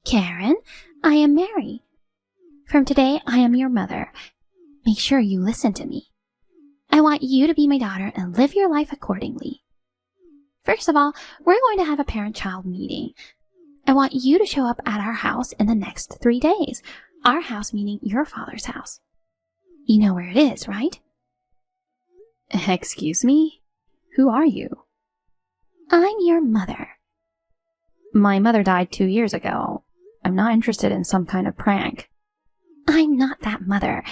Karen, I am Mary. From today, I am your mother. Make sure you listen to me. I want you to be my daughter and live your life accordingly. First of all, we're going to have a parent-child meeting. I want you to show up at our house in the next 3 days. Our house meaning your father's house. You know where it is, right? Excuse me? Who are you? I'm your mother. My mother died 2 years ago. I'm not interested in some kind of prank. I'm not that mother.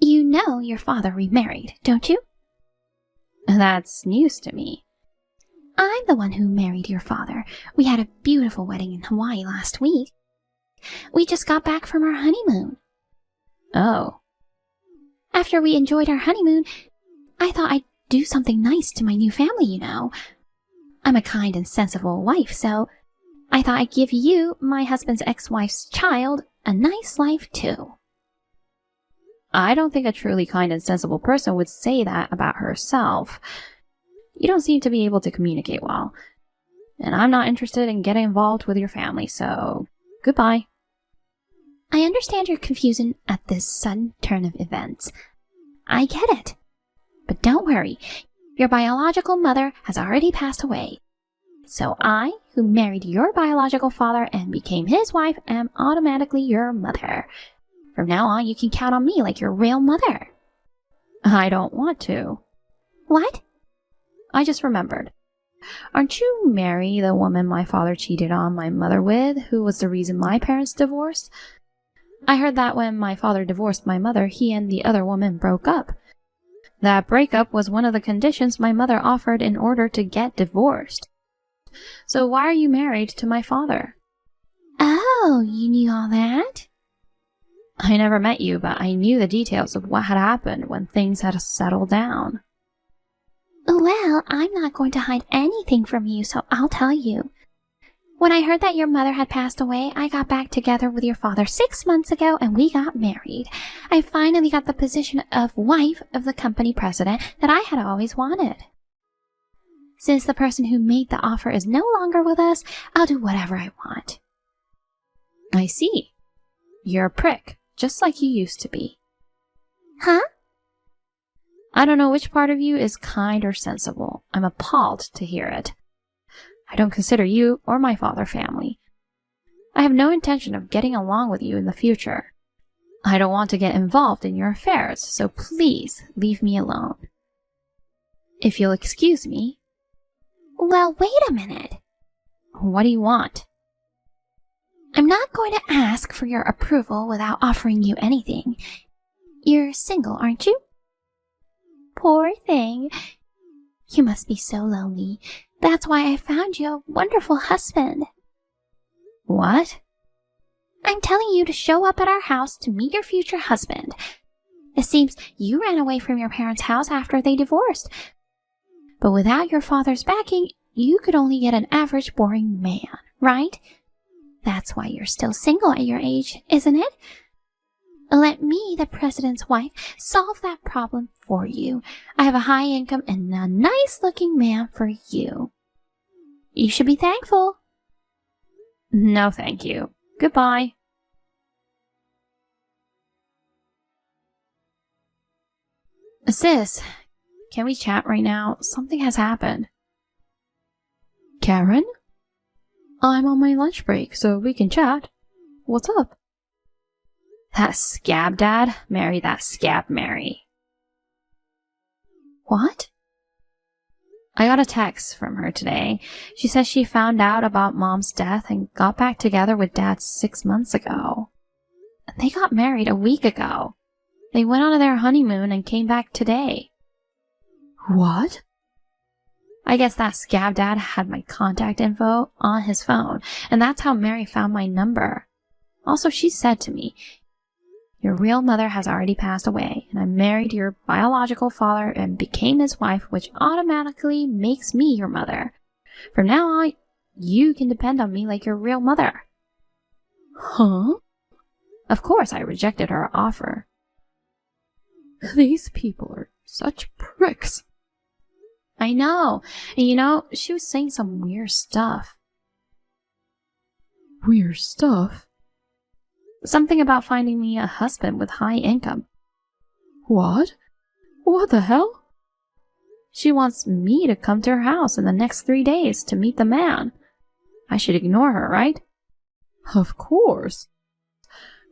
You know your father remarried, don't you? That's news to me. I'm the one who married your father. We had a beautiful wedding in Hawaii last week. We just got back from our honeymoon. Oh. After we enjoyed our honeymoon, I thought I'd do something nice to my new family, you know. I'm a kind and sensible wife, so I thought I'd give you, my husband's ex-wife's child, a nice life too. I don't think a truly kind and sensible person would say that about herself. You don't seem to be able to communicate well. And I'm not interested in getting involved with your family, so goodbye. I understand your confusion at this sudden turn of events. I get it. But don't worry, your biological mother has already passed away. So I, who married your biological father and became his wife, am automatically your mother. From now on, you can count on me like your real mother. I don't want to. What? I just remembered. Aren't you Mary, the woman my father cheated on my mother with, who was the reason my parents divorced? I heard that when my father divorced my mother, he and the other woman broke up. That breakup was one of the conditions my mother offered in order to get divorced. So why are you married to my father? Oh, you knew all that? I never met you, but I knew the details of what had happened when things had settled down. Well, I'm not going to hide anything from you, so I'll tell you. When I heard that your mother had passed away, I got back together with your father 6 months ago and we got married. I finally got the position of wife of the company president that I had always wanted. Since the person who made the offer is no longer with us, I'll do whatever I want. I see. You're a prick, just like you used to be. Huh? I don't know which part of you is kind or sensible. I'm appalled to hear it. I don't consider you or my father family. I have no intention of getting along with you in the future. I don't want to get involved in your affairs, so please leave me alone. If you'll excuse me. Well, wait a minute. What do you want? I'm not going to ask for your approval without offering you anything. You're single, aren't you? Poor thing. You must be so lonely. That's why I found you a wonderful husband. What? I'm telling you to show up at our house to meet your future husband. It seems you ran away from your parents' house after they divorced. But without your father's backing, you could only get an average boring man, right? That's why you're still single at your age, isn't it? Let me, the president's wife, solve that problem for you. I have a high income and a nice-looking man for you. You should be thankful. No, thank you. Goodbye. Sis, can we chat right now? Something has happened. Karen? I'm on my lunch break, so we can chat. What's up? That scab dad married that scab Mary. What? I got a text from her today. She says she found out about Mom's death and got back together with Dad 6 months ago. They got married a week ago. They went on their honeymoon and came back today. What? I guess that scab dad had my contact info on his phone, and that's how Mary found my number. Also, she said to me, your real mother has already passed away, and I married your biological father and became his wife, which automatically makes me your mother. From now on, you can depend on me like your real mother. Huh? Of course, I rejected her offer. These people are such pricks. I know. And you know, she was saying some weird stuff. weird stuff. Something about finding me a husband with high income. What? What the hell? She wants me to come to her house in the next 3 days to meet the man. I should ignore her, right? Of course.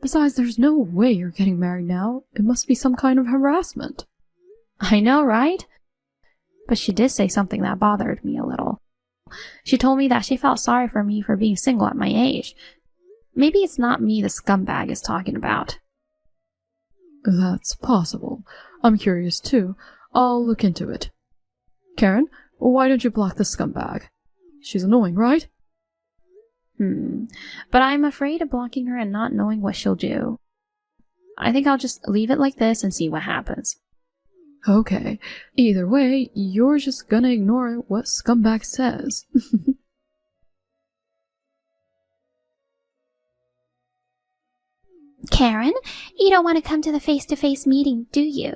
Besides, there's no way you're getting married now. It must be some kind of harassment. I know, right? But she did say something that bothered me a little. She told me that she felt sorry for me for being single at my age. Maybe it's not me the scumbag is talking about. That's possible. I'm curious too. I'll look into it. Karen, why don't you block the scumbag? She's annoying, right? But I'm afraid of blocking her and not knowing what she'll do. I think I'll just leave it like this and see what happens. Okay. Either way, you're just gonna ignore what scumbag says. Karen, you don't want to come to the face-to-face meeting, do you?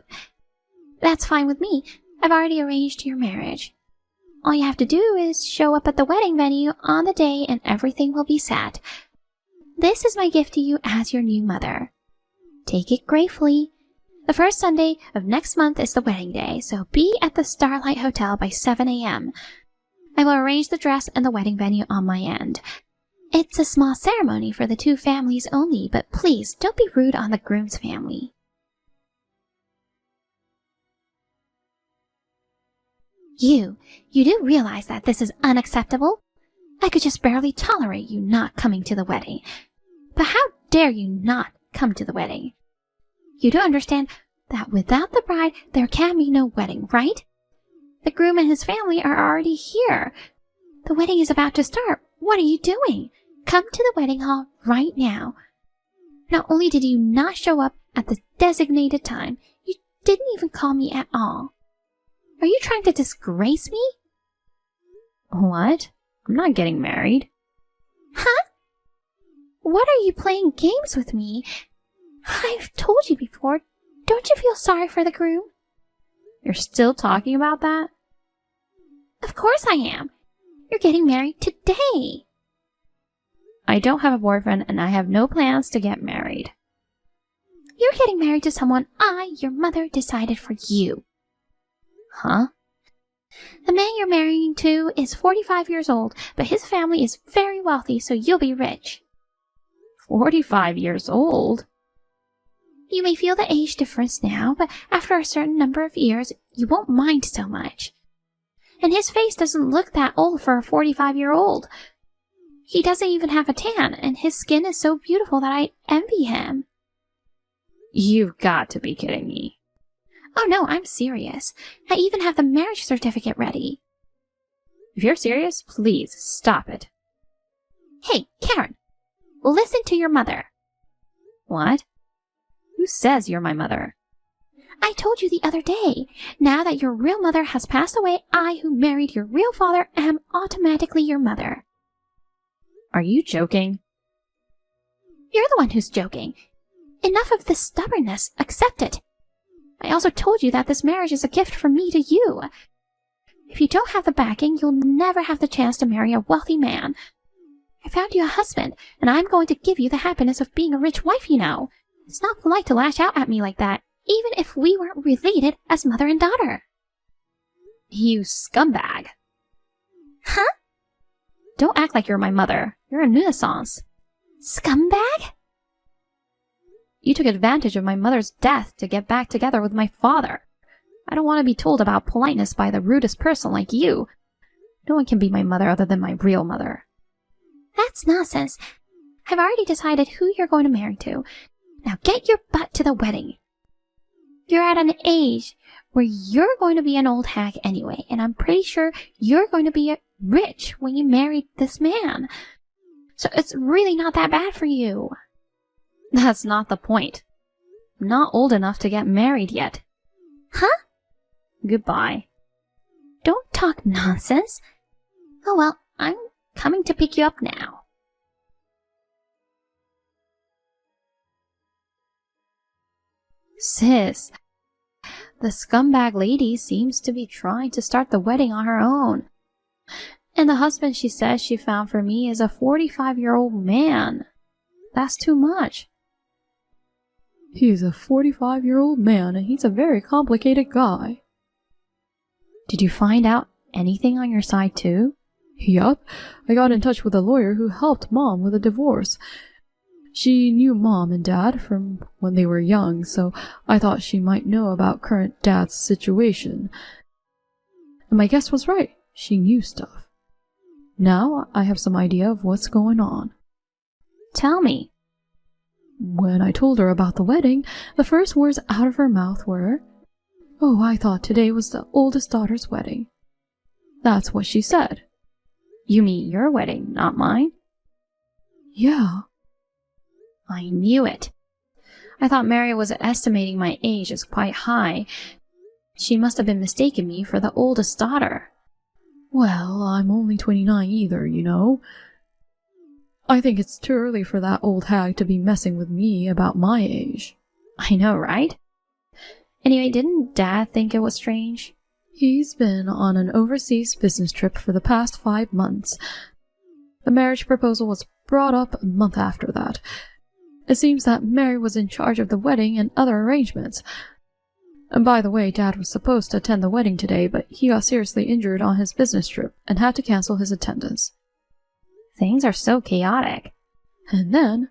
That's fine with me. I've already arranged your marriage. All you have to do is show up at the wedding venue on the day and everything will be set. This is my gift to you as your new mother. Take it gratefully. The first Sunday of next month is the wedding day, so be at the Starlight Hotel by 7 a.m. I will arrange the dress and the wedding venue on my end. It's a small ceremony for the two families only, but please don't be rude on the groom's family. You do realize that this is unacceptable? I could just barely tolerate you not coming to the wedding. But how dare you not come to the wedding? You do understand that without the bride, there can be no wedding, right? The groom and his family are already here. The wedding is about to start. What are you doing? Come to the wedding hall right now. Not only did you not show up at the designated time, you didn't even call me at all. Are you trying to disgrace me? What? I'm not getting married. Huh? What are you playing games with me? I've told you before. Don't you feel sorry for the groom? You're still talking about that? Of course I am. You're getting married today. I don't have a boyfriend and I have no plans to get married. You're getting married to someone your mother, decided for you. Huh? The man you're marrying to is 45 years old, but his family is very wealthy, so you'll be rich. 45 years old? You may feel the age difference now, but after a certain number of years, you won't mind so much. And his face doesn't look that old for a 45-year-old. He doesn't even have a tan, and his skin is so beautiful that I envy him. You've got to be kidding me. Oh no, I'm serious. I even have the marriage certificate ready. If you're serious, please stop it. Hey, Karen, listen to your mother. What? Who says you're my mother? I told you the other day. Now that your real mother has passed away, I, who married your real father, am automatically your mother. Are you joking? You're the one who's joking. Enough of this stubbornness. Accept it. I also told you that this marriage is a gift from me to you. If you don't have the backing, you'll never have the chance to marry a wealthy man. I found you a husband, and I'm going to give you the happiness of being a rich wife, you know. It's not polite to lash out at me like that, even if we weren't related as mother and daughter. You scumbag. Huh? Don't act like you're my mother. You're a nuisance. Scumbag? You took advantage of my mother's death to get back together with my father. I don't want to be told about politeness by the rudest person like you. No one can be my mother other than my real mother. That's nonsense. I've already decided who you're going to marry to. Now get your butt to the wedding. You're at an age where you're going to be an old hag anyway, and I'm pretty sure you're going to be rich when you marry this man. So it's really not that bad for you. That's not the point. I'm not old enough to get married yet. Huh? Goodbye. Don't talk nonsense. Oh well, I'm coming to pick you up now. Sis, the scumbag lady seems to be trying to start the wedding on her own. And the husband she says she found for me is a 45-year-old man. That's too much. He's a 45-year-old man, and he's a very complicated guy. Did you find out anything on your side too? Yup. I got in touch with a lawyer who helped Mom with a divorce. She knew Mom and Dad from when they were young, so I thought she might know about current Dad's situation. And my guess was right. She knew stuff. Now I have some idea of what's going on. Tell me. When I told her about the wedding, the first words out of her mouth were, "Oh, I thought today was the oldest daughter's wedding." That's what she said. You mean your wedding, not mine? Yeah. I knew it. I thought Mary was estimating my age as quite high. She must have been mistaking me for the oldest daughter. Well, I'm only 29 either, you know. I think it's too early for that old hag to be messing with me about my age. I know, right? Anyway, didn't Dad think it was strange? He's been on an overseas business trip for the past 5 months. The marriage proposal was brought up a month after that. It seems that Mary was in charge of the wedding and other arrangements. And by the way, Dad was supposed to attend the wedding today, but he got seriously injured on his business trip and had to cancel his attendance. Things are so chaotic. And then...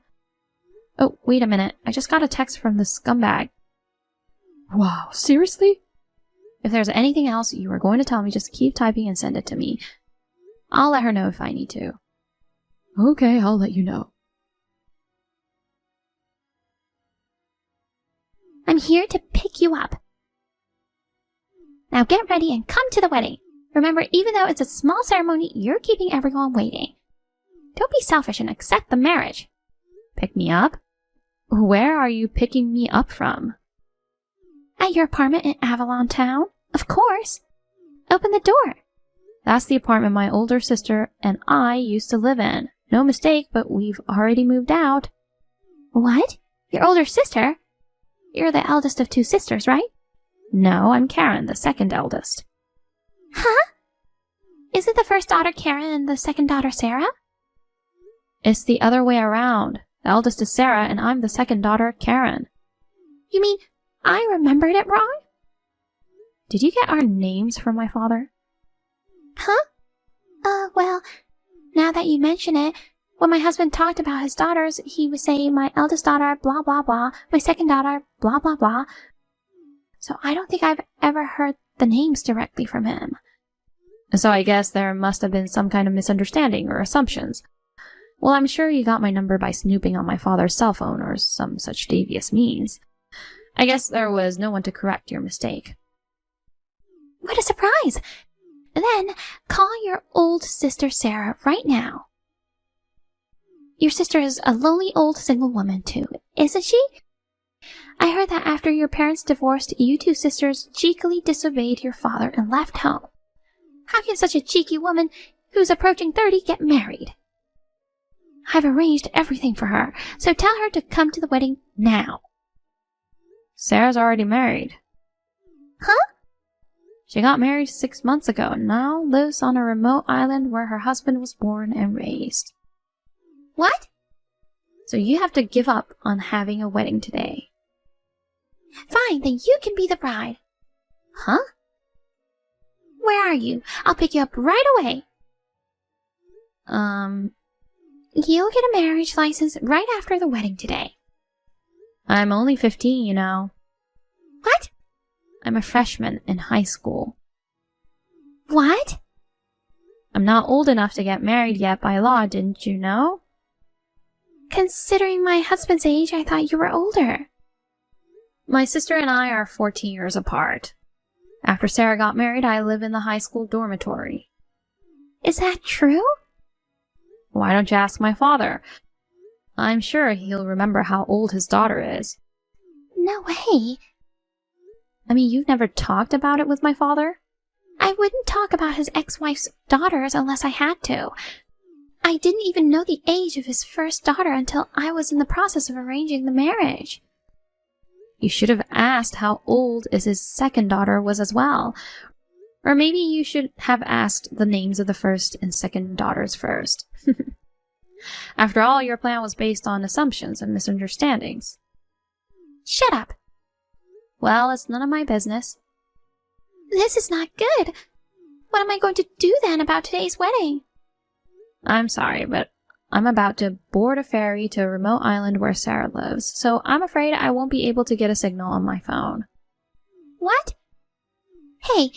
Oh, wait a minute. I just got a text from the scumbag. Wow, seriously? If there's anything else you are going to tell me, just keep typing and send it to me. I'll let her know if I need to. Okay, I'll let you know. I'm here to pick you up. Now get ready and come to the wedding. Remember, even though it's a small ceremony, you're keeping everyone waiting. Don't be selfish and accept the marriage. Pick me up? Where are you picking me up from? At your apartment in Avalon Town? Of course. Open the door. That's the apartment my older sister and I used to live in. No mistake, but we've already moved out. What? Your older sister? You're the eldest of 2 sisters, right? No, I'm Karen, the second eldest. Huh? Isn't the first daughter Karen and the second daughter Sarah? It's the other way around. The eldest is Sarah, and I'm the second daughter, Karen. You mean I remembered it wrong? Did you get our names from my father? Huh? Well, now that you mention it, when my husband talked about his daughters, he would say my eldest daughter, blah, blah, blah, my second daughter, blah, blah, blah. So I don't think I've ever heard the names directly from him. So I guess there must have been some kind of misunderstanding or assumptions. Well, I'm sure you got my number by snooping on my father's cell phone or some such devious means. I guess there was no one to correct your mistake. What a surprise! Then call your old sister Sarah right now. Your sister is a lonely old single woman too, isn't she? I heard that after your parents divorced, you 2 sisters cheekily disobeyed your father and left home. How can such a cheeky woman who's approaching 30 get married? I've arranged everything for her, so tell her to come to the wedding now. Sarah's already married. Huh? She got married 6 months ago and now lives on a remote island where her husband was born and raised. What? So you have to give up on having a wedding today. Fine, then you can be the bride. Huh? Where are you? I'll pick you up right away. You'll get a marriage license right after the wedding today. I'm only 15, you know. What? I'm a freshman in high school. What? I'm not old enough to get married yet by law, didn't you know? Considering my husband's age, I thought you were older. My sister and I are 14 years apart. After Sarah got married, I live in the high school dormitory. Is that true? Why don't you ask my father? I'm sure he'll remember how old his daughter is. No way. I mean, you've never talked about it with my father? I wouldn't talk about his ex-wife's daughters unless I had to. I didn't even know the age of his first daughter until I was in the process of arranging the marriage. You should have asked how old his second daughter was as well. Or maybe you should have asked the names of the first and second daughters first. After all, your plan was based on assumptions and misunderstandings. Shut up. Well, it's none of my business. This is not good. What am I going to do then about today's wedding? I'm sorry, but I'm about to board a ferry to a remote island where Sarah lives, so I'm afraid I won't be able to get a signal on my phone. What? Hey,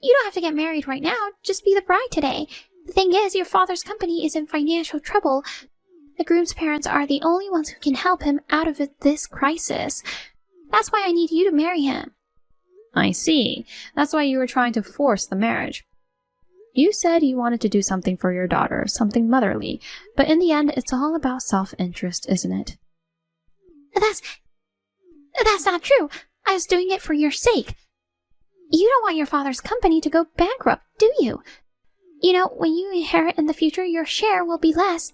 you don't have to get married right now. Just be the bride today. The thing is, your father's company is in financial trouble. The groom's parents are the only ones who can help him out of this crisis. That's why I need you to marry him. I see. That's why you were trying to force the marriage. You said you wanted to do something for your daughter, something motherly, but in the end, it's all about self-interest, isn't it? That's not true. I was doing it for your sake. You don't want your father's company to go bankrupt, do you? You know, when you inherit in the future, your share will be less.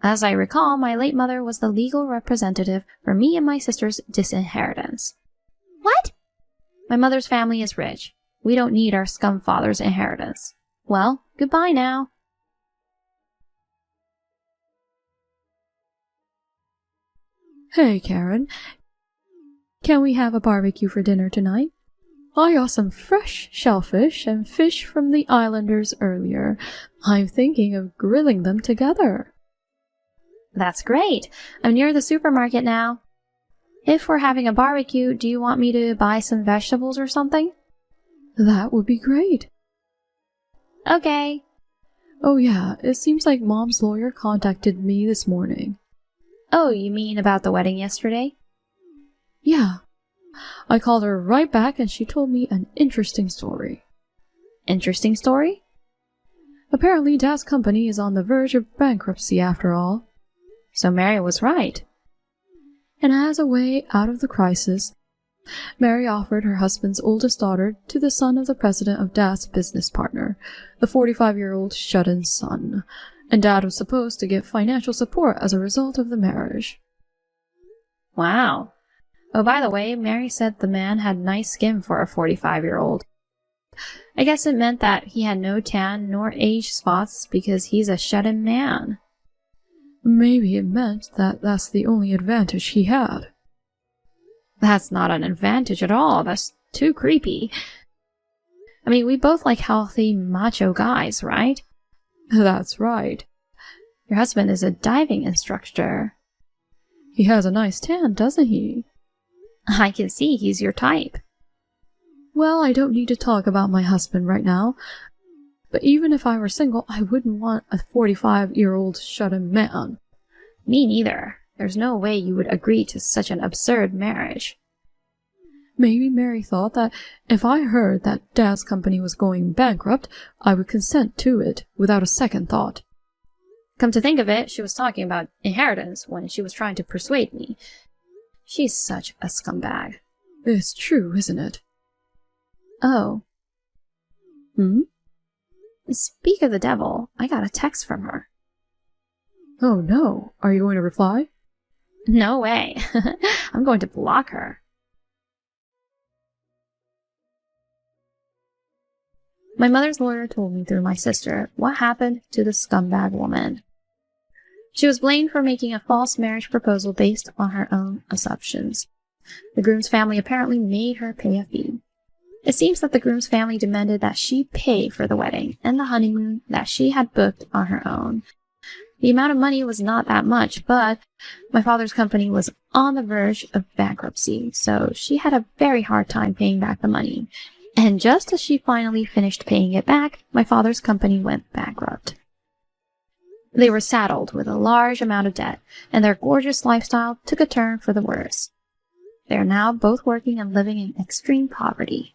As I recall, my late mother was the legal representative for me and my sister's disinheritance. What? My mother's family is rich. We don't need our scum father's inheritance. Well, goodbye now. Hey, Karen. Can we have a barbecue for dinner tonight? I got some fresh shellfish and fish from the islanders earlier. I'm thinking of grilling them together. That's great. I'm near the supermarket now. If we're having a barbecue, do you want me to buy some vegetables or something? That would be great. Okay. Oh yeah, it seems like Mom's lawyer contacted me this morning. Oh, you mean about the wedding yesterday? Yeah. I called her right back and she told me an interesting story. Interesting story? Apparently Dad's company is on the verge of bankruptcy after all. So Mary was right. And as a way out of the crisis, Mary offered her husband's oldest daughter to the son of the president of Dad's business partner, the 45-year-old shut-in son, and Dad was supposed to get financial support as a result of the marriage. Wow. Oh, by the way, Mary said the man had nice skin for a 45-year-old. I guess it meant that he had no tan nor age spots because he's a shut-in man. Maybe it meant that that's the only advantage he had. That's not an advantage at all. That's too creepy. I mean, we both like healthy, macho guys, right? That's right. Your husband is a diving instructor. He has a nice tan, doesn't he? I can see he's your type. Well, I don't need to talk about my husband right now. But even if I were single, I wouldn't want a 45-year-old shut-in man. Me neither. There's no way you would agree to such an absurd marriage. Maybe Mary thought that if I heard that Dad's company was going bankrupt, I would consent to it without a second thought. Come to think of it, she was talking about inheritance when she was trying to persuade me. She's such a scumbag. It's true, isn't it? Oh. Hmm? Speak of the devil, I got a text from her. Oh no, are you going to reply? No way. I'm going to block her. My mother's lawyer told me through my sister what happened to the scumbag woman. She was blamed for making a false marriage proposal based on her own assumptions. The groom's family apparently made her pay a fee. It seems that the groom's family demanded that she pay for the wedding and the honeymoon that she had booked on her own. The amount of money was not that much, but my father's company was on the verge of bankruptcy, so she had a very hard time paying back the money. And just as she finally finished paying it back, my father's company went bankrupt. They were saddled with a large amount of debt, and their gorgeous lifestyle took a turn for the worse. They are now both working and living in extreme poverty.